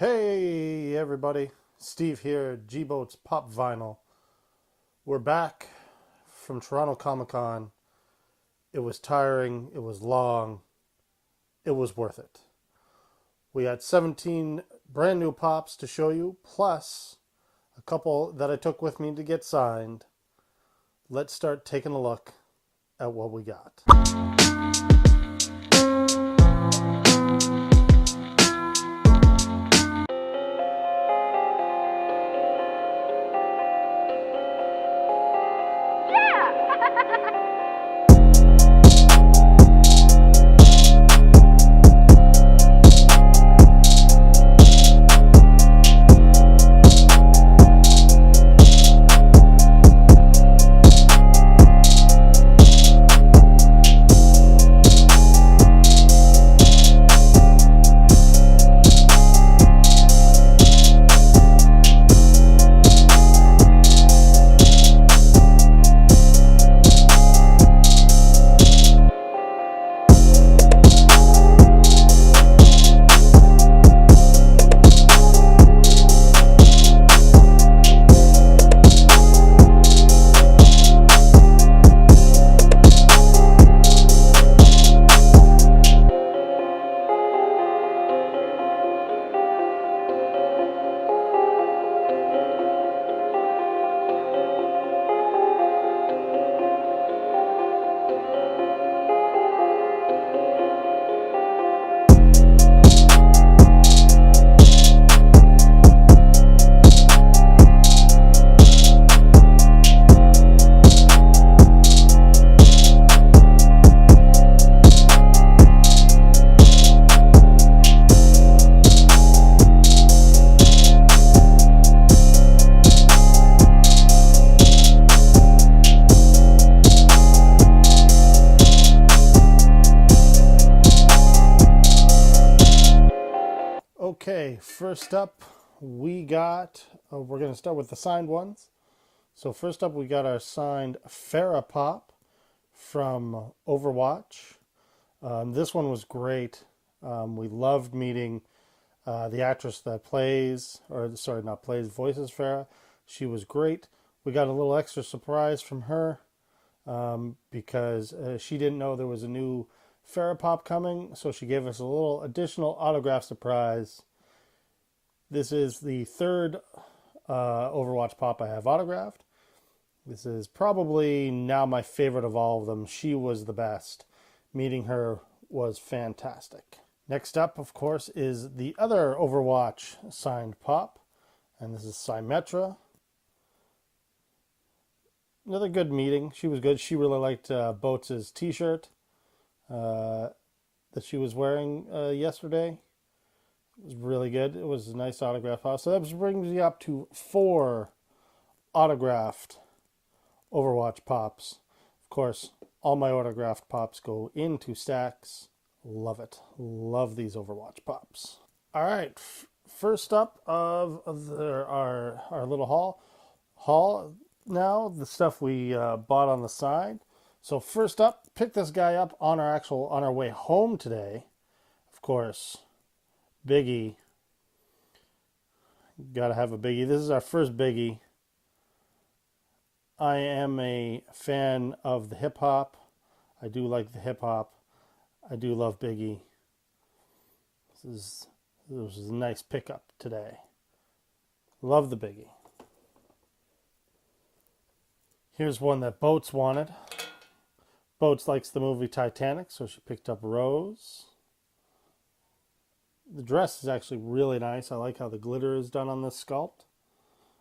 Hey everybody, Steve here, G-Boats Pop Vinyl. We're back from Toronto Comic Con. It was tiring, it was long, it was worth it. We had 17 brand new pops to show you, plus a couple that I took with me to get signed. Let's start taking a look at what we got. Okay, first up we got, we're going to start with the signed ones. So first up we got our signed Farah Pop from Overwatch. This one was great. We loved meeting the actress that plays, or sorry, not plays, voices Farah. She was great. We got a little extra surprise from her because she didn't know there was a new Farah Pop coming, so she gave us a little additional autograph surprise. This is the third Overwatch Pop I have autographed. This is probably now my favorite of all of them. She was the best. Meeting her was fantastic. Next up, of course, is the other Overwatch signed Pop, and this is Symmetra. Another good meeting. She was good. She really liked Boats' t-shirt that she was wearing yesterday. It was really good. It was a nice autograph. So that brings me up to 4 autographed Overwatch Pops. Of course, all my autographed Pops go into stacks. Love it. Love these Overwatch Pops. All right. First up of our little haul now, the stuff we bought on the side. So first up, pick this guy up on our way home today. Of course, Biggie. Gotta have a Biggie. This is our first Biggie. I am a fan of the hip hop. I do like the hip hop. I do love Biggie. This was a nice pickup today. Love the Biggie. Here's one that Boats wanted. Boats likes the movie Titanic, so she picked up Rose. The dress is actually really nice. I like how the glitter is done on this sculpt.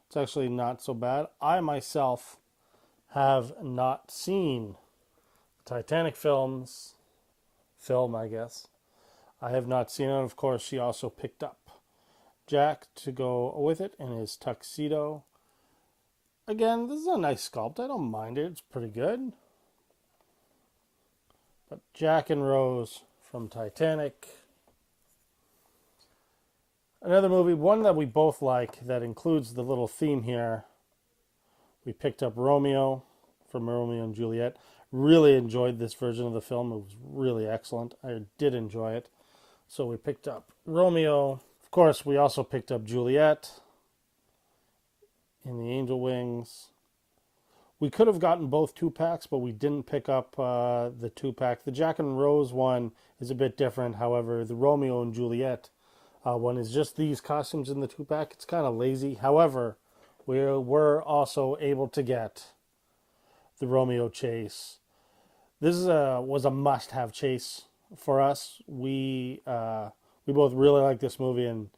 It's actually not so bad. I myself have not seen the Titanic film, I guess. I have not seen it. Of course, she also picked up Jack to go with it in his tuxedo. Again, this is a nice sculpt. I don't mind it. It's pretty good. But Jack and Rose from Titanic. Another movie, one that we both like, that includes the little theme here. We picked up Romeo from Romeo and Juliet. Really enjoyed this version of the film. It was really excellent. I did enjoy it. So we picked up Romeo. Of course, we also picked up Juliet in the Angel Wings. We could have gotten both 2-packs, but we didn't pick up the 2-pack. The Jack and Rose one is a bit different. However, the Romeo and Juliet one is just these costumes in the 2-pack. It's kind of lazy. However, we were also able to get the Romeo chase. This was a must-have chase for us. We both really like this movie, and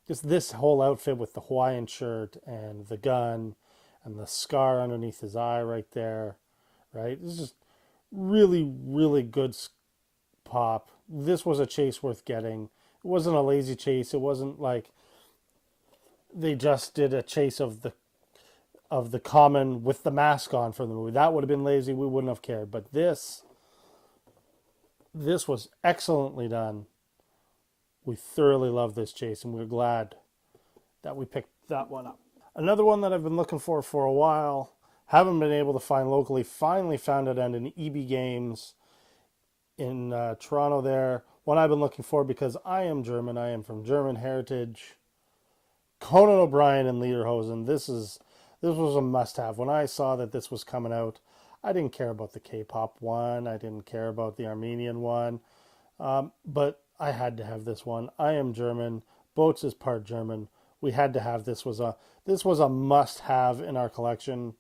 just this whole outfit with the Hawaiian shirt and the gun and the scar underneath his eye right there, right? It's just really, really good pop. This was a chase worth getting. It wasn't a lazy chase. It wasn't like they just did a chase of the common with the mask on for the movie. That would have been lazy. We wouldn't have cared. But this was excellently done. We thoroughly love this chase, and we're glad that we picked that one up. Another one that I've been looking for a while, haven't been able to find locally, finally found it at an EB Games in Toronto there. One I've been looking for because I am German. I am from German heritage. Conan O'Brien and Lederhosen. This was a must-have. When I saw that this was coming out, I didn't care about the K-pop one. I didn't care about the Armenian one. But I had to have this one. I am German. Boats is part German. We had to have this. This was a must-have in our collection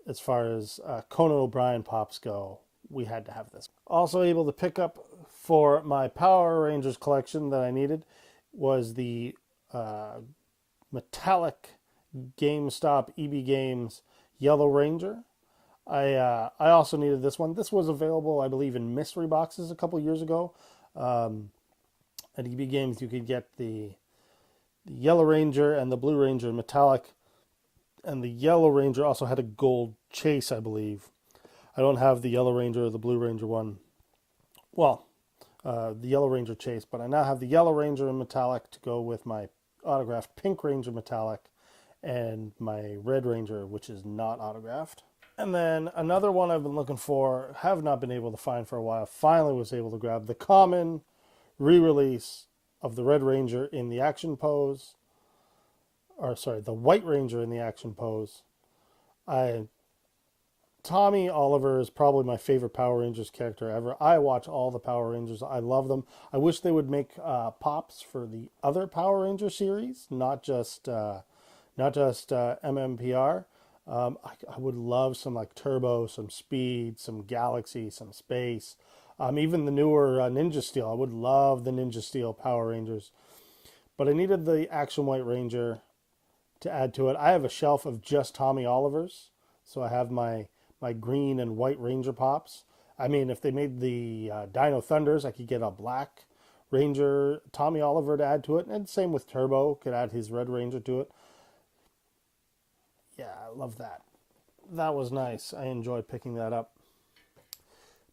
as far as Conan O'Brien pops go. We had to have this. Also able to pick up for my Power Rangers collection that I needed was the metallic GameStop EB Games Yellow Ranger. I also needed this one. This was available, I believe, in mystery boxes a couple years ago. At EB Games, you could get the Yellow Ranger and the Blue Ranger metallic, and the Yellow Ranger also had a gold chase, I believe. I don't have the Yellow Ranger or the Blue Ranger one. Well, the Yellow Ranger chase, but I now have the Yellow Ranger in metallic to go with my autographed Pink Ranger metallic and my Red Ranger, which is not autographed. And then another one I've been looking for, have not been able to find for a while, finally was able to grab the common re-release of the Red Ranger in the action pose, the White Ranger in the action pose. Tommy Oliver is probably my favorite Power Rangers character ever. I watch all the Power Rangers. I love them. I wish they would make pops for the other Power Ranger series, not just MMPR. I would love some like Turbo, some Speed, some Galaxy, some Space. Even the newer Ninja Steel. I would love the Ninja Steel Power Rangers. But I needed the Action White Ranger to add to it. I have a shelf of just Tommy Olivers. So I have my green and white Ranger pops. I mean, if they made the Dino Thunders, I could get a black Ranger Tommy Oliver to add to it. And same with Turbo. Could add his Red Ranger to it. Yeah, I love that. That was nice. I enjoyed picking that up.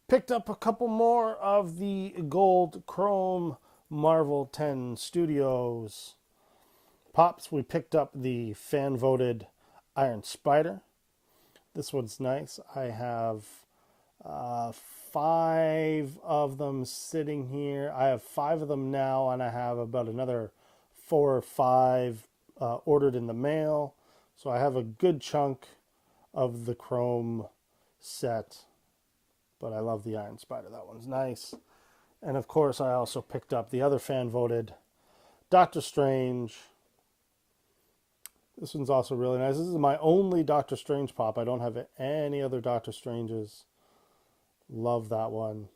Picked up a couple more of the gold chrome Marvel 10 Studios pops. We picked up the fan-voted Iron Spider. This one's nice. I have 5 of them sitting here. I have 5 of them now, and I have about another 4 or 5 ordered in the mail. So I have a good chunk of the chrome set. But I love the Iron Spider. That one's nice. And of course, I also picked up the other fan-voted Doctor Strange. This one's also really nice. This is my only Doctor Strange pop. I don't have any other Doctor Stranges. Love that one.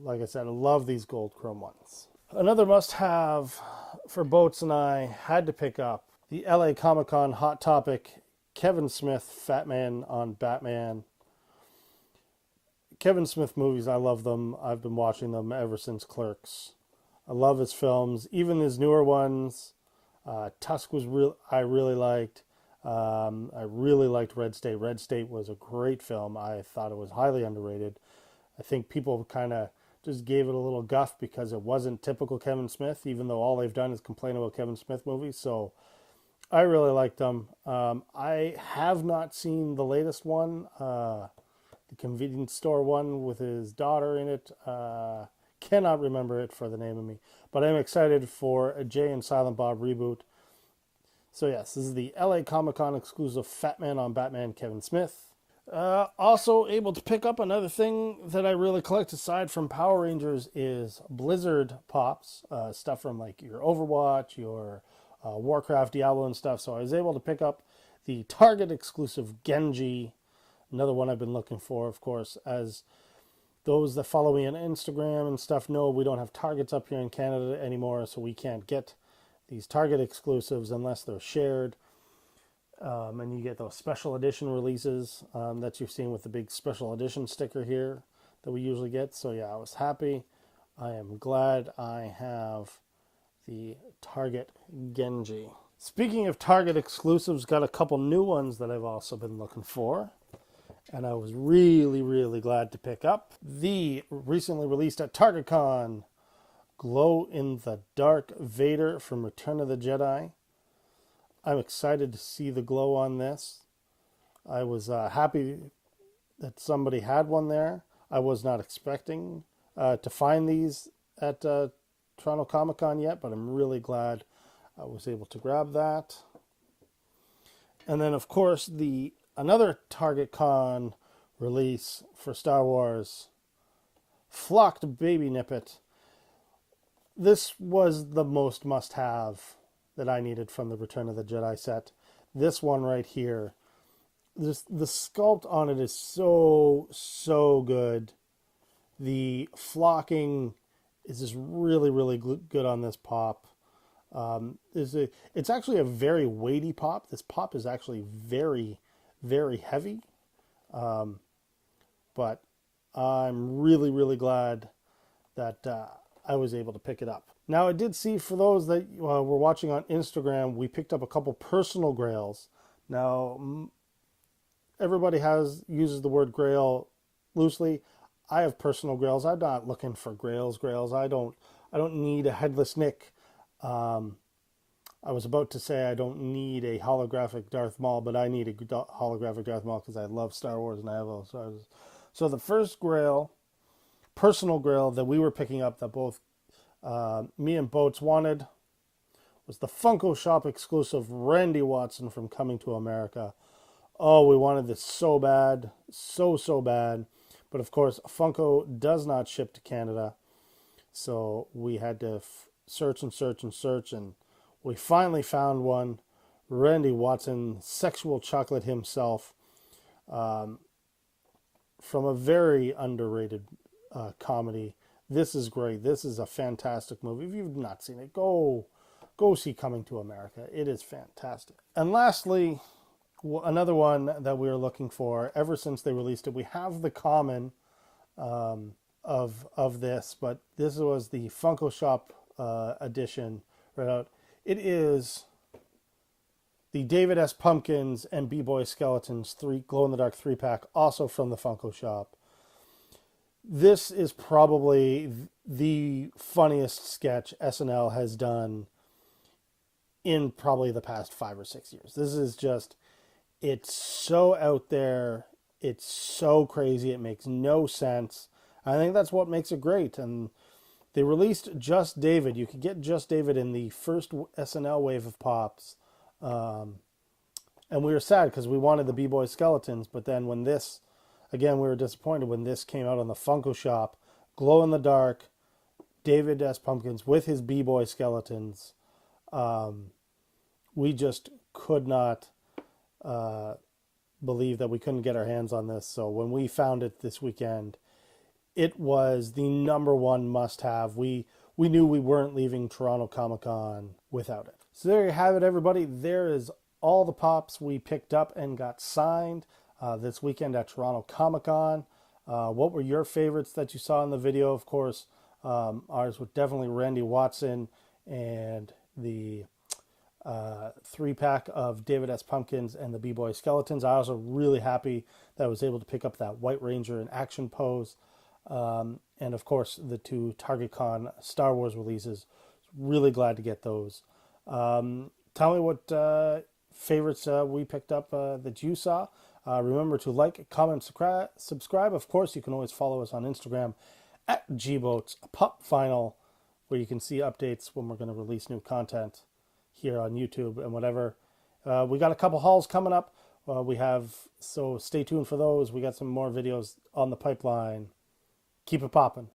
Like I said, I love these gold chrome ones. Another must-have for Boats and I had to pick up the LA Comic-Con Hot Topic Kevin Smith Fat Man on Batman. Kevin Smith movies, I love them. I've been watching them ever since Clerks. I love his films, even his newer ones. Tusk was I really liked. I really liked Red State. Red State was a great film. I thought it was highly underrated. I think people kind of just gave it a little guff because it wasn't typical Kevin Smith, even though all they've done is complain about Kevin Smith movies. So I really liked them. I have not seen the latest one. The convenience store one with his daughter in it, cannot remember it for the name of me. But I'm excited for a Jay and Silent Bob reboot. So yes, this is the LA Comic Con exclusive Fat Man on Batman Kevin Smith. Also able to pick up another thing that I really collect aside from Power Rangers is Blizzard Pops, stuff from like your Overwatch, your Warcraft, Diablo and stuff. So I was able to pick up the Target exclusive Genji, another one I've been looking for, of course, as those that follow me on Instagram and stuff know we don't have Targets up here in Canada anymore, so we can't get these Target exclusives unless they're shared. And you get those special edition releases that you've seen with the big special edition sticker here that we usually get. So yeah, I was happy. I am glad I have the Target Genji. Speaking of Target exclusives, got a couple new ones that I've also been looking for. And I was really, really glad to pick up the recently released at TargetCon Glow in the Dark Vader from Return of the Jedi. I'm excited to see the glow on this. I was happy that somebody had one there. I was not expecting to find these at Toronto Comic Con yet, but I'm really glad I was able to grab that. And then, of course, another Target Con release for Star Wars, Flocked Baby Nippet. This was the most must-have that I needed from the Return of the Jedi set. This one right here, the sculpt on it is so good. The flocking is just really, really good on this pop. It's actually a very weighty pop. This pop is actually very, very heavy. But I'm really, really glad that I was able to pick it up. Now, I did see, for those that were watching on Instagram, we picked up a couple personal grails. Now, everybody uses the word grail loosely. I have personal grails. I'm not looking for grails. I don't need a headless Nick. I was about to say I don't need a holographic Darth Maul, but I need a holographic Darth Maul because I love Star Wars and I have all Star Wars. So the first grail, personal grail that we were picking up that both me and Boats wanted was the Funko Shop exclusive Randy Watson from Coming to America. Oh, we wanted this so bad, so bad. But of course, Funko does not ship to Canada. So we had to search, and we finally found one. Randy Watson, sexual chocolate himself, from a very underrated comedy. This is great. This is a fantastic movie. If you've not seen it, go see Coming to America. It is fantastic. And lastly, another one that we were looking for ever since they released it. We have the common of this, but this was the Funko Shop edition right out. It is the David S. Pumpkins and B-Boy Skeletons glow-in-the-dark 3-pack, also from the Funko Shop. This is probably the funniest sketch SNL has done in probably the past 5 or 6 years. This is just, it's so out there. It's so crazy. It makes no sense. I think that's what makes it great. And they released Just David. You could get Just David in the first SNL wave of pops. And we were sad because we wanted the B-Boy Skeletons. But then when this, again, we were disappointed when this came out on the Funko Shop. Glow in the dark, David S. Pumpkins with his B-Boy Skeletons. We just could not believe that we couldn't get our hands on this. So when we found it this weekend, it was the number one must-have. We knew we weren't leaving Toronto Comic Con without it. So there you have it, everybody. There is all the pops we picked up and got signed this weekend at Toronto Comic Con. What were your favorites that you saw in the video? Of course, ours was definitely Randy Watson and the 3-pack of David S. Pumpkins and the B-Boy Skeletons. I was also really happy that I was able to pick up that White Ranger in action pose. And of course, the 2 TargetCon Star Wars releases. Really glad to get those. Tell me what favorites we picked up that you saw. Remember to like, comment, subscribe. Of course, you can always follow us on Instagram at GBoats Pup Final, where you can see updates when we're going to release new content here on YouTube and whatever. We got a couple hauls coming up. So stay tuned for those. We got some more videos on the pipeline. Keep it popping.